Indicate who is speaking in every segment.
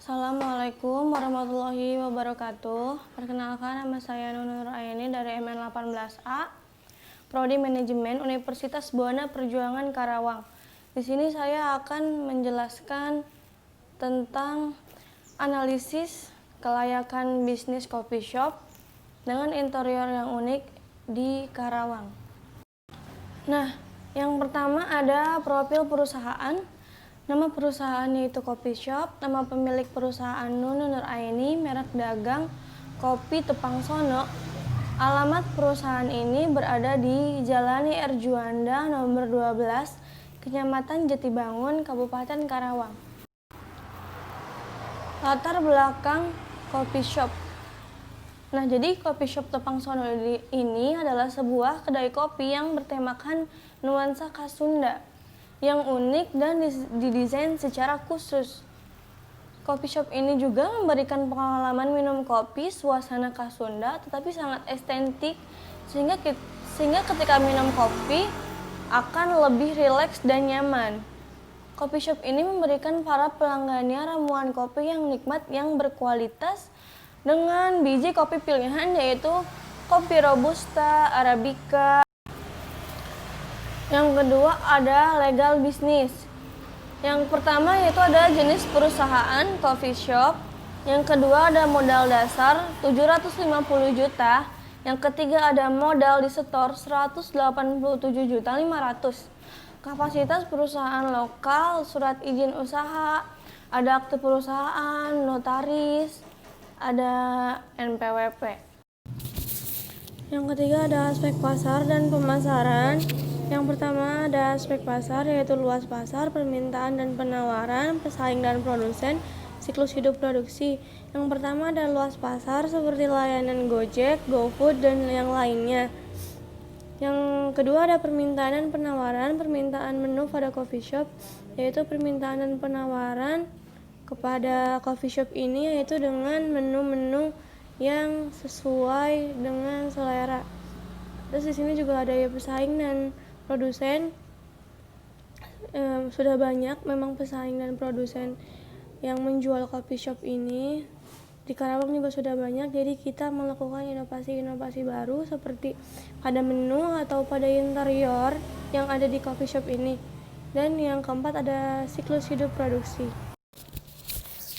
Speaker 1: Assalamualaikum warahmatullahi wabarakatuh. Perkenalkan, nama saya Nunur Ayani dari MN 18A, Prodi Manajemen Universitas Buana Perjuangan Karawang. Di sini saya akan menjelaskan tentang analisis kelayakan bisnis coffee shop dengan interior yang unik di Karawang. Nah, yang pertama ada profil perusahaan. Nama perusahaan yaitu Coffee Shop, nama pemilik perusahaan Nunur Aini, merek dagang Kopi Tepang Sono. Alamat perusahaan ini berada di Jalan R. Juanda nomor 12, Kecamatan Jatibangun, Kabupaten Karawang. Latar belakang Coffee Shop. Nah, jadi Coffee Shop Tepang Sono ini adalah sebuah kedai kopi yang bertemakan nuansa khas Sunda yang unik dan didesain secara khusus. Coffee shop ini juga memberikan pengalaman minum kopi suasana khas Sunda tetapi sangat estetik sehingga ketika minum kopi akan lebih rileks dan nyaman. Coffee shop ini memberikan para pelanggannya ramuan kopi yang nikmat yang berkualitas dengan biji kopi pilihan yaitu kopi robusta, arabica. Yang kedua ada legal bisnis. Yang pertama yaitu ada jenis perusahaan coffee shop. Yang kedua ada modal dasar 750 juta. Yang ketiga ada modal disetor 187.500.000. Kapasitas perusahaan lokal, surat izin usaha, ada akte perusahaan, notaris, ada NPWP. Yang ketiga ada aspek pasar dan pemasaran. Yang pertama ada aspek pasar yaitu luas pasar, permintaan dan penawaran, pesaing dan produsen, siklus hidup produksi. Yang pertama ada luas pasar seperti layanan Gojek, GoFood dan yang lainnya. Yang kedua ada permintaan dan penawaran, permintaan menu pada coffee shop yaitu permintaan dan penawaran kepada coffee shop ini yaitu dengan menu-menu yang sesuai dengan selera. Terus di sini juga ada ya pesaing dan produsen. Sudah banyak memang pesaing dan produsen yang menjual coffee shop ini. Di Karawang juga sudah banyak, jadi kita melakukan inovasi-inovasi baru seperti pada menu atau pada interior yang ada di coffee shop ini. Dan yang keempat ada siklus hidup produksi.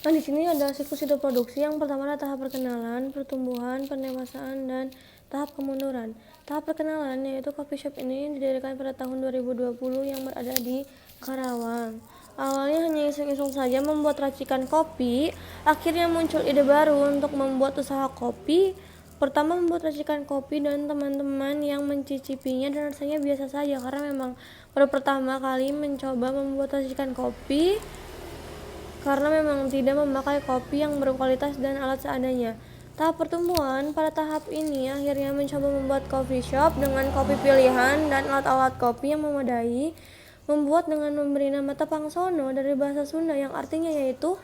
Speaker 1: Nah, di sini ada siklus hidup produksi. Yang pertama adalah tahap perkenalan, pertumbuhan, pendewasaan, dan tahap kemunduran. Tahap perkenalan yaitu coffee shop ini didirikan pada tahun 2020 yang berada di Karawang. Awalnya hanya iseng-iseng saja membuat racikan kopi, akhirnya muncul ide baru untuk membuat usaha kopi. Pertama membuat racikan kopi dan teman-teman yang mencicipinya dan rasanya biasa saja karena memang baru pertama kali mencoba membuat racikan kopi karena memang tidak memakai kopi yang berkualitas dan alat seadanya. Tahap pertumbuhan, pada tahap ini akhirnya mencoba membuat coffee shop dengan kopi pilihan dan alat-alat kopi yang memadai. Membuat dengan memberi nama Tepang Sono dari bahasa Sunda yang artinya yaitu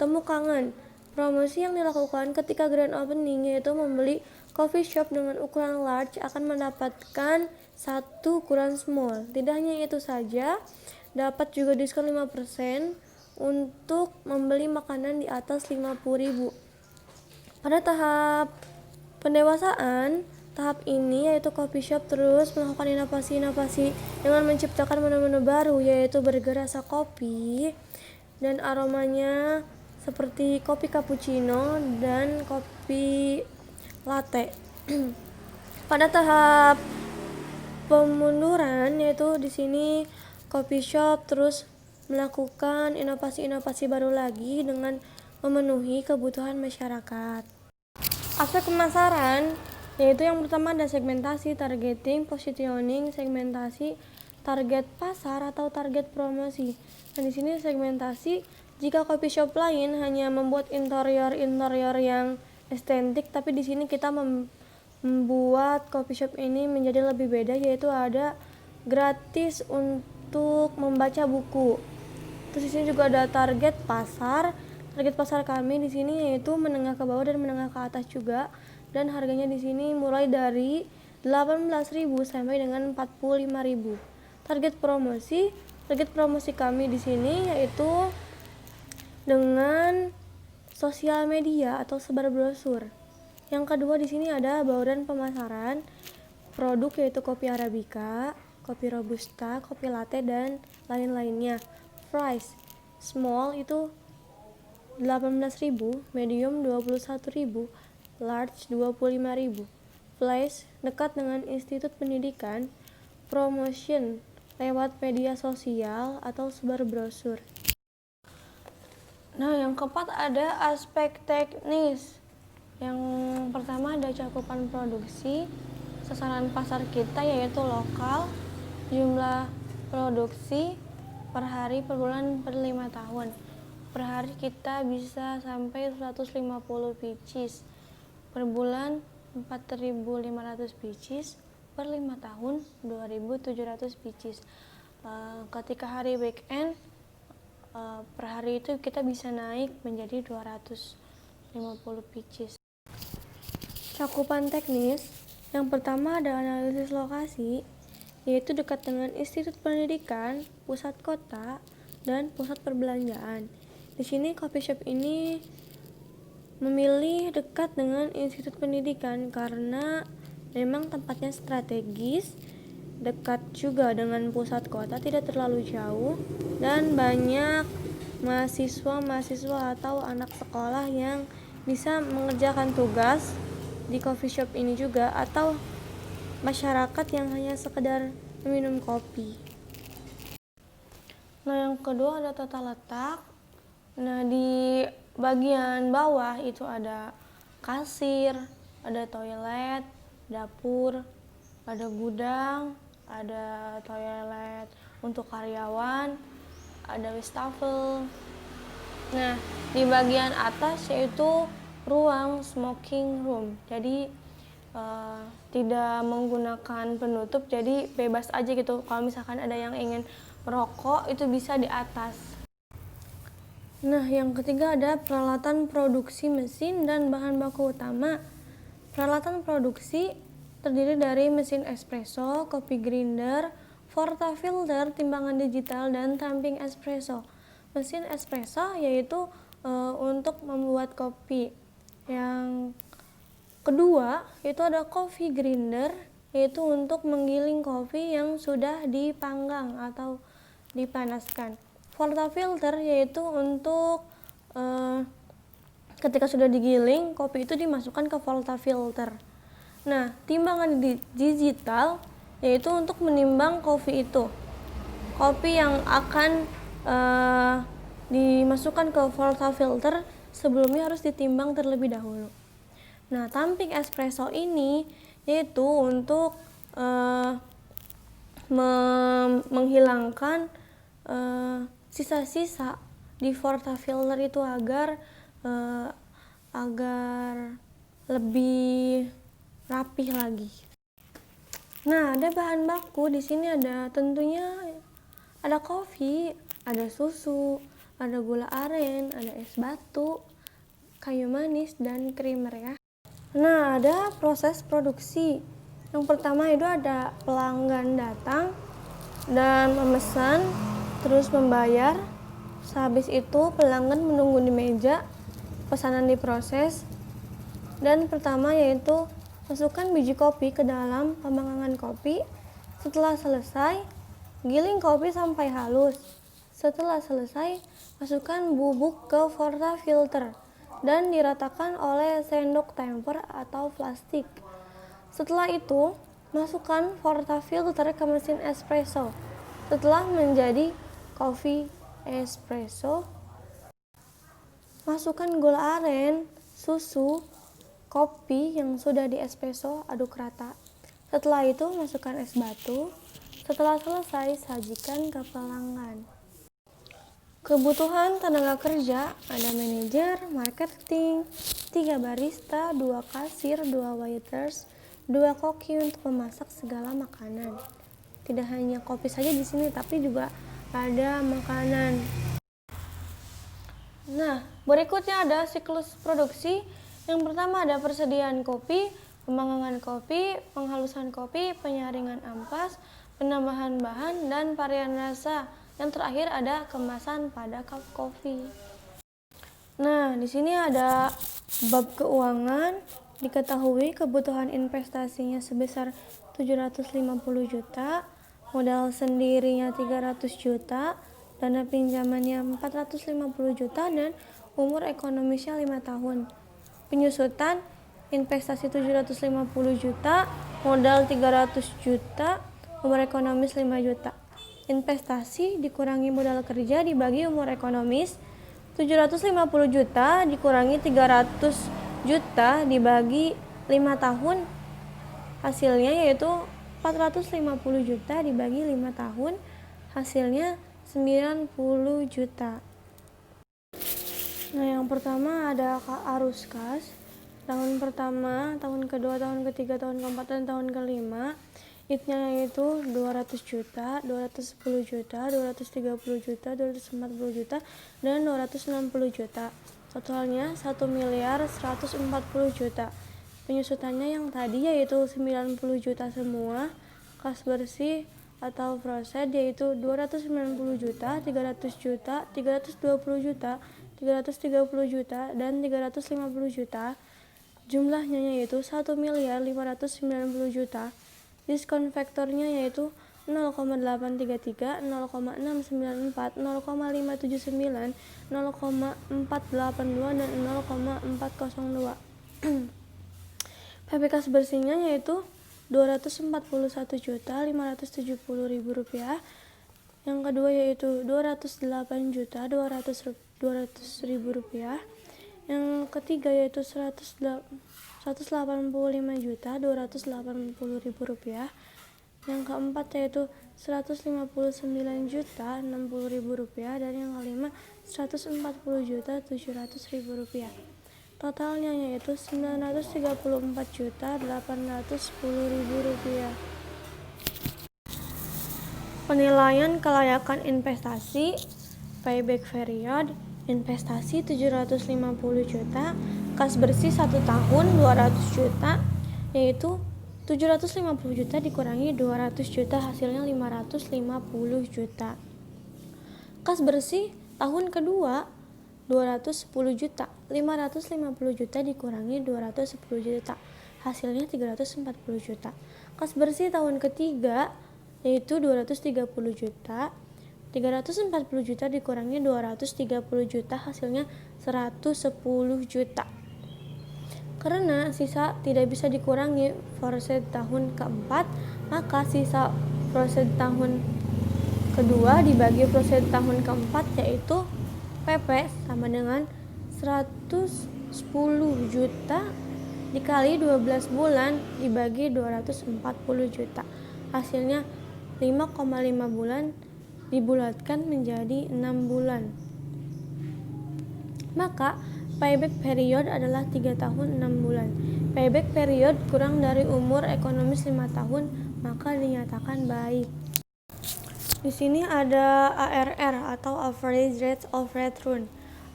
Speaker 1: temu kangen. Promosi yang dilakukan ketika grand opening yaitu membeli coffee shop dengan ukuran large akan mendapatkan satu ukuran small. Tidak hanya itu saja, dapat juga diskon 5% untuk membeli makanan di atas 50.000. Pada tahap pendewasaan, tahap ini yaitu coffee shop terus melakukan inovasi-inovasi dengan menciptakan menu-menu baru yaitu burger rasa kopi dan aromanya seperti kopi cappuccino dan kopi latte. Pada tahap pemunduran yaitu di sini coffee shop terus melakukan inovasi-inovasi baru lagi dengan memenuhi kebutuhan masyarakat. Aspek pemasaran yaitu yang pertama ada segmentasi, targeting, positioning, segmentasi, target pasar atau target promosi. Nah, di sini segmentasi, jika coffee shop lain hanya membuat interior yang estetik, tapi di sini kita membuat coffee shop ini menjadi lebih beda yaitu ada gratis untuk membaca buku. Terus di sini juga ada target pasar. Target pasar kami di sini yaitu menengah ke bawah dan menengah ke atas juga. Dan harganya di sini mulai dari 18.000 sampai dengan 45.000. Target promosi kami di sini yaitu dengan sosial media atau sebar brosur. Yang kedua di sini ada bauran pemasaran produk yaitu kopi arabica, kopi robusta, kopi latte dan lain-lainnya. Price small itu 18.000, medium 21.000, large 25.000. Place dekat dengan institut pendidikan, promotion lewat media sosial atau sebar brosur. Nah, yang keempat ada aspek teknis. Yang pertama ada cakupan produksi, sasaran pasar kita yaitu lokal, jumlah produksi per hari, per bulan, per 5 tahun. Per hari kita bisa sampai 150 pieces, per bulan 4.500 pieces, per 5 tahun 2.700 pieces. Ketika hari weekend, per hari itu kita bisa naik menjadi 250 pieces. Cakupan teknis yang pertama ada analisis lokasi, yaitu dekat dengan institut pendidikan, pusat kota, dan pusat perbelanjaan. Di sini coffee shop ini memilih dekat dengan institut pendidikan karena memang tempatnya strategis, dekat juga dengan pusat kota, tidak terlalu jauh, dan banyak mahasiswa atau anak sekolah yang bisa mengerjakan tugas di coffee shop ini juga, atau masyarakat yang hanya sekedar meminum kopi. Nah, yang kedua ada tata letak. Nah, di bagian bawah itu ada kasir, ada toilet, dapur, ada gudang, ada toilet untuk karyawan, ada wastafel. Nah, di bagian atas yaitu ruang smoking room. Jadi tidak menggunakan penutup, jadi bebas aja gitu. Kalau misalkan ada yang ingin merokok itu bisa di atas. Nah, yang ketiga ada peralatan produksi mesin dan bahan baku utama. Peralatan produksi terdiri dari mesin espresso, coffee grinder, portafilter, timbangan digital, dan tamping espresso. Mesin espresso yaitu untuk membuat kopi. Yang kedua itu ada coffee grinder, yaitu untuk menggiling kopi yang sudah dipanggang atau dipanaskan. Portafilter yaitu untuk ketika sudah digiling, kopi itu dimasukkan ke portafilter. Nah, timbangan digital yaitu untuk menimbang kopi itu. Kopi yang akan dimasukkan ke portafilter sebelumnya harus ditimbang terlebih dahulu. Nah, tamping espresso ini yaitu untuk menghilangkan sisa-sisa di portafilter itu agar lebih rapih lagi. Nah, ada bahan baku di sini, ada tentunya ada kopi, ada susu, ada gula aren, ada es batu, kayu manis, dan creamer ya. Nah, ada proses produksi. Yang pertama itu ada pelanggan datang dan memesan, terus membayar. Sehabis itu pelanggan menunggu di meja, pesanan diproses. Dan pertama yaitu masukkan biji kopi ke dalam pemanggangan kopi. Setelah selesai, giling kopi sampai halus. Setelah selesai, masukkan bubuk ke portafilter dan diratakan oleh sendok temper atau plastik. Setelah itu, masukkan portafilter ke mesin espresso. Setelah menjadi kopi espresso, masukkan gula aren, susu, kopi yang sudah di espresso, aduk rata. Setelah itu, masukkan es batu. Setelah selesai, sajikan ke pelanggan. Kebutuhan tenaga kerja, ada manajer, marketing, 3 barista, 2 kasir, 2 waiters, 2 koki untuk memasak segala makanan. Tidak hanya kopi saja di sini, tapi juga ada makanan. Nah, berikutnya ada siklus produksi. Yang pertama ada persediaan kopi, pemanggangan kopi, penghalusan kopi, penyaringan ampas, penambahan bahan, dan varian rasa. Yang terakhir ada kemasan pada cup kopi. Nah, di sini ada bab keuangan. Diketahui kebutuhan investasinya sebesar 750 juta, modal sendirinya 300 juta, dana pinjamannya 450 juta, dan umur ekonomisnya 5 tahun. Penyusutan investasi 750 juta, modal 300 juta, umur ekonomis 5 juta. Investasi dikurangi modal kerja dibagi umur ekonomis, 750 juta dikurangi 300 juta dibagi 5 tahun, hasilnya yaitu 450 juta dibagi 5 tahun, hasilnya 90 juta. Nah, yang pertama ada arus kas. Tahun pertama, tahun kedua, tahun ketiga, tahun keempat, dan tahun kelima. IT-nya yaitu 200 juta, 210 juta, 230 juta, 240 juta, dan 260 juta. Totalnya 1 miliar 140 juta. Penyusutannya yang tadi yaitu 90 juta semua. Kas bersih atau proses yaitu 290 juta, 300 juta, 320 juta, 330 juta, dan 350 juta. Jumlahnya yaitu 1 miliar 590 juta. Diskon faktornya yaitu 0,833, 0,694, 0,579, 0,482, dan 0,402. PP kas bersihnya yaitu 241 juta 570 ribu rupiah. Yang kedua yaitu 208 juta 200 ribu rupiah. Yang ketiga yaitu 185 juta 280 ribu rupiah. Yang keempat yaitu 159 juta 60 ribu rupiah. Dan yang kelima 140 juta 700 ribu rupiah. Totalnya yaitu 934 juta 810 ribu rupiah. Penilaian kelayakan investasi, payback period, investasi 750 juta, kas bersih 1 tahun 200 juta, yaitu 750 juta dikurangi 200 juta, hasilnya 550 juta. Kas bersih tahun kedua 210 juta, 550 juta dikurangi 210 juta, hasilnya 340 juta. Kas bersih tahun ketiga yaitu 230 juta, 340 juta dikurangi 230 juta, hasilnya 110 juta. Karena sisa tidak bisa dikurangi proses tahun keempat, maka sisa proses tahun kedua dibagi proses tahun keempat yaitu PP sama dengan 110 juta dikali 12 bulan dibagi 240 juta. Hasilnya 5,5 bulan dibulatkan menjadi 6 bulan. Maka payback period adalah 3 tahun 6 bulan. Payback period kurang dari umur ekonomis 5 tahun, maka dinyatakan baik. Di sini ada ARR atau average rate of return.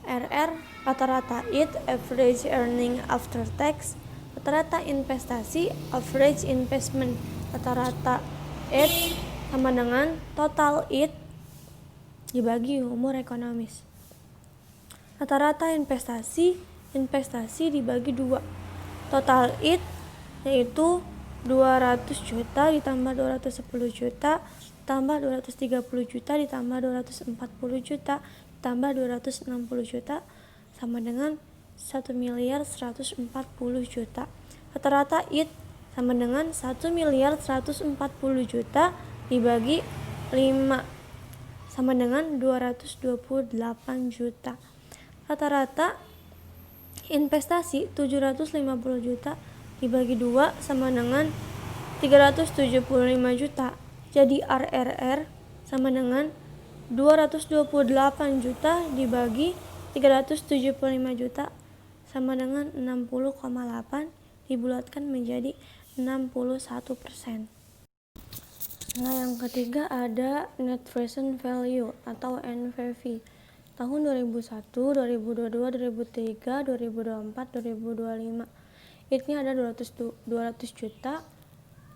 Speaker 1: RR rata-rata IT, average earning after tax, rata-rata investasi, average investment, rata-rata IT sama dengan total IT dibagi umur ekonomis. Rata-rata investasi dibagi 2. Total IT yaitu 200 juta ditambah 210 juta tambah 230 juta ditambah 240 juta tambah 260 juta sama dengan 1 miliar 140 juta. Rata-rata IT sama dengan 1 miliar 140 juta dibagi 5 sama dengan 228 juta. Rata-rata investasi 750 juta dibagi 2 sama dengan 375 juta. Jadi RRR sama dengan 228 juta dibagi 375 juta sama dengan 60,8 dibulatkan menjadi 61%. Nah, yang ketiga ada net present value atau NPV. Tahun 2001, 2022, 2003, 2024, 2025. IT-nya ada 200 juta,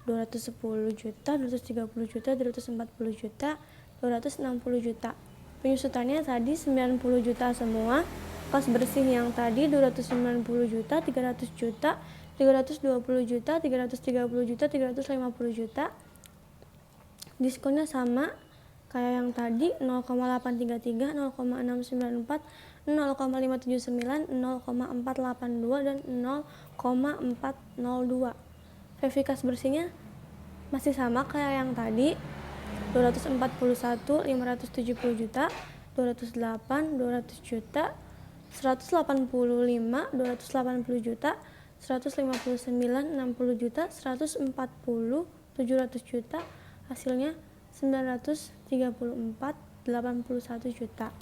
Speaker 1: 210 juta, 230 juta, 240 juta, 260 juta. Penyusutannya tadi 90 juta semua. kas bersih yang tadi 290 juta, 300 juta, 320 juta, 330 juta, 350 juta. Diskonnya sama kayak yang tadi 0,833, 0,694, 0,579, 0,482 dan 0,402. VV kas bersihnya masih sama kayak yang tadi 241, 570 juta, 208, 200 juta, 185, 280 juta, 159, 60 juta, 140, 700 juta, hasilnya 934, 81 juta.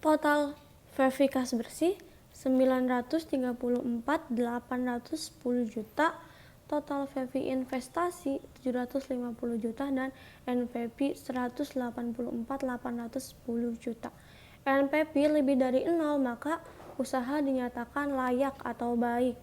Speaker 1: Total VV kas bersih 934, 810 juta. Total VV investasi 750 juta dan NPV 184, 810 juta. NPV lebih dari 0 maka usaha dinyatakan layak atau baik.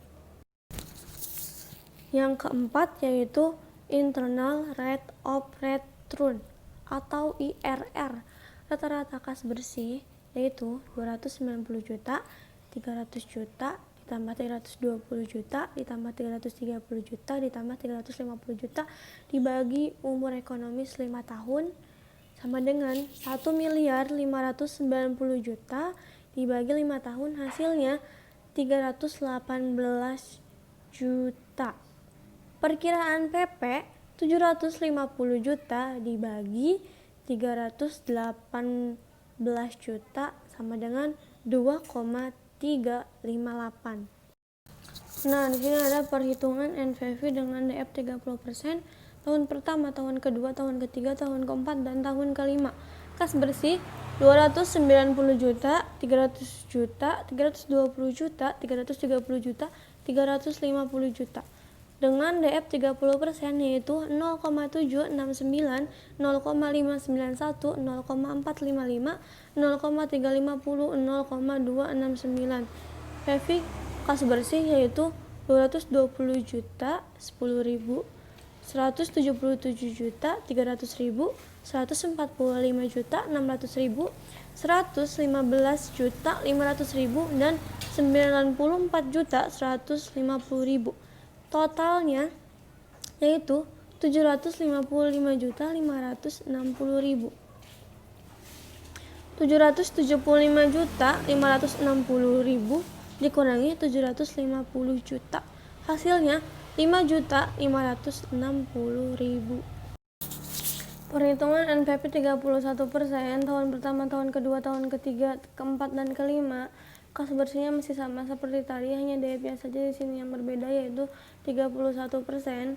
Speaker 1: Yang keempat yaitu Internal Rate of Return atau IRR. Rata-rata kas bersih yaitu 290 juta, 300 juta, ditambah 320 juta, ditambah 330 juta, ditambah 350 juta, dibagi umur ekonomis 5 tahun, sama dengan 1.590 juta, dibagi 5 tahun, hasilnya 318 juta. Perkiraan PP 750 juta dibagi 318 juta, sama dengan 2,358. Nah, di sini ada perhitungan NPV dengan DF 30%, tahun pertama, tahun kedua, tahun ketiga, tahun keempat, dan tahun kelima. Kas bersih 290 juta, 300 juta, 320 juta, 330 juta, 350 juta. Dengan DF 30% yaitu 0,769, 0,591, 0,455, 0,350, 0,269. PV kas bersih yaitu 220 juta 10.000, 177 juta 300.000, 145 juta 600.000, 115 juta 500.000 dan 94 juta 150.000. Totalnya yaitu 755 juta 560.000. 775 juta 560.000 dikurangi 750 juta, hasilnya 5 juta 560.000. Perhitungan NPV 31%, tahun pertama, tahun kedua, tahun ketiga, keempat, dan kelima. Kas bersihnya masih sama seperti tadi, hanya DF-nya saja di sini yang berbeda yaitu 31%,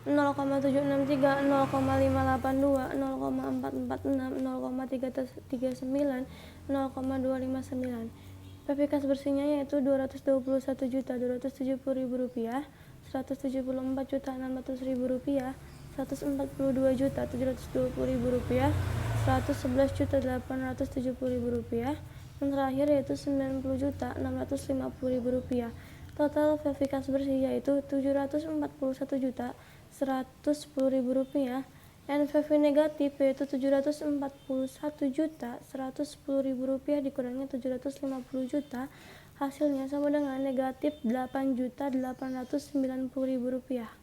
Speaker 1: 0,763, 0,582, 0,446, 0,339, 0,259. PV kas bersihnya yaitu 221 juta 270.000 rupiah, 174 juta 600.000 rupiah, 142 juta 720.000 rupiah, 111 juta 870.000 rupiah, dan terakhir yaitu 90 juta 650.000 rupiah. Total PV kas bersih yaitu 741 juta 110.000 rupiah. NPV negatif yaitu 741 juta 110.000 rupiah dikurangi 750 juta, hasilnya sama dengan negatif 8 juta 890.000 rupiah.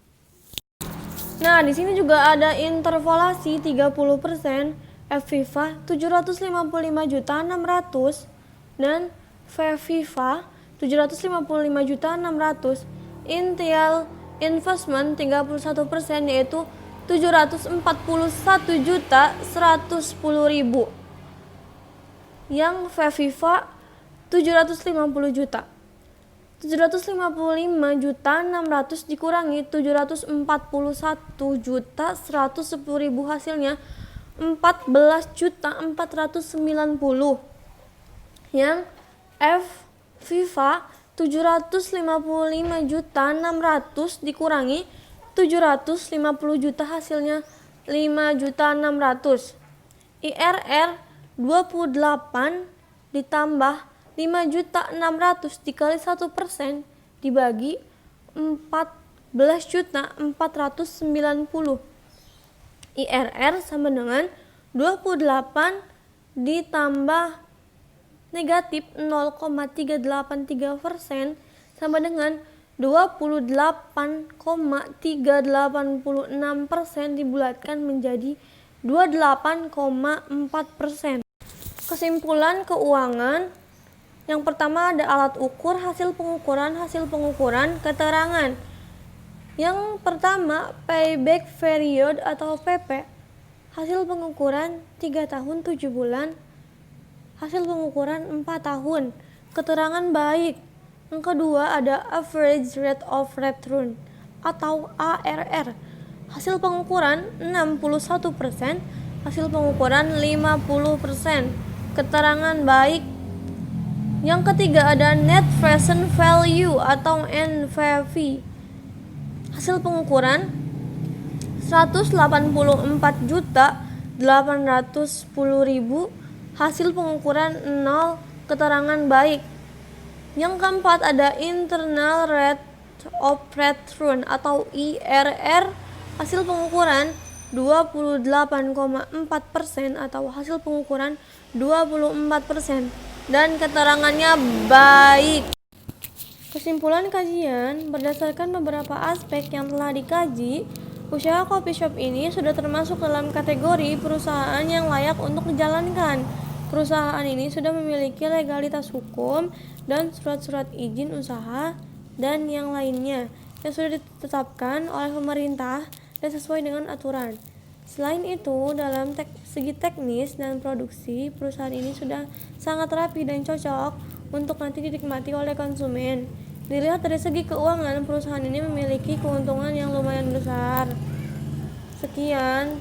Speaker 1: Nah, di sini juga ada interpolasi 30%, FVIVA 755 juta 600 dan VVIVA 755 juta 600. Intial investment 31% yaitu 741 juta 110.000. Yang VVIVA 750 juta. 755 juta 600 dikurangi 741 juta 110.000, hasilnya 14 juta 490. Yang FVIVA 755 juta 600 dikurangi 750 juta, hasilnya 5 juta 600. IRR 28 ditambah 5 juta 600 dikali 1% dibagi 14 juta 490. IRR sama dengan 28 ditambah negatif 0,383% sama dengan 28,386% dibulatkan menjadi 28,4%. Kesimpulan keuangan. Yang pertama ada alat ukur, hasil pengukuran, keterangan. Yang pertama payback period atau PP. Hasil pengukuran 3 tahun 7 bulan. Hasil pengukuran 4 tahun. Keterangan baik. Yang kedua ada average rate of return atau ARR. Hasil pengukuran 61%, hasil pengukuran 50%. Keterangan baik. Yang ketiga ada net present value atau NPV. Hasil pengukuran 184.810.000, hasil pengukuran 0, keterangan baik. Yang keempat ada internal rate of return atau IRR, hasil pengukuran 28,4% atau hasil pengukuran 24% dan keterangannya baik. Kesimpulan kajian, berdasarkan beberapa aspek yang telah dikaji, usaha coffee shop ini sudah termasuk dalam kategori perusahaan yang layak untuk dijalankan. Perusahaan ini sudah memiliki legalitas hukum dan surat-surat izin usaha dan yang lainnya yang sudah ditetapkan oleh pemerintah dan sesuai dengan aturan. Selain itu, dalam segi teknis dan produksi, perusahaan ini sudah sangat rapi dan cocok untuk nanti dinikmati oleh konsumen. Dilihat dari segi keuangan, perusahaan ini memiliki keuntungan yang lumayan besar. Sekian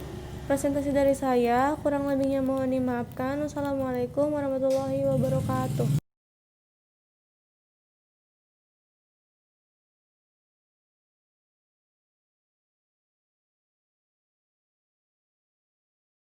Speaker 1: presentasi dari saya, kurang lebihnya mohon dimaafkan. Wassalamualaikum warahmatullahi wabarakatuh.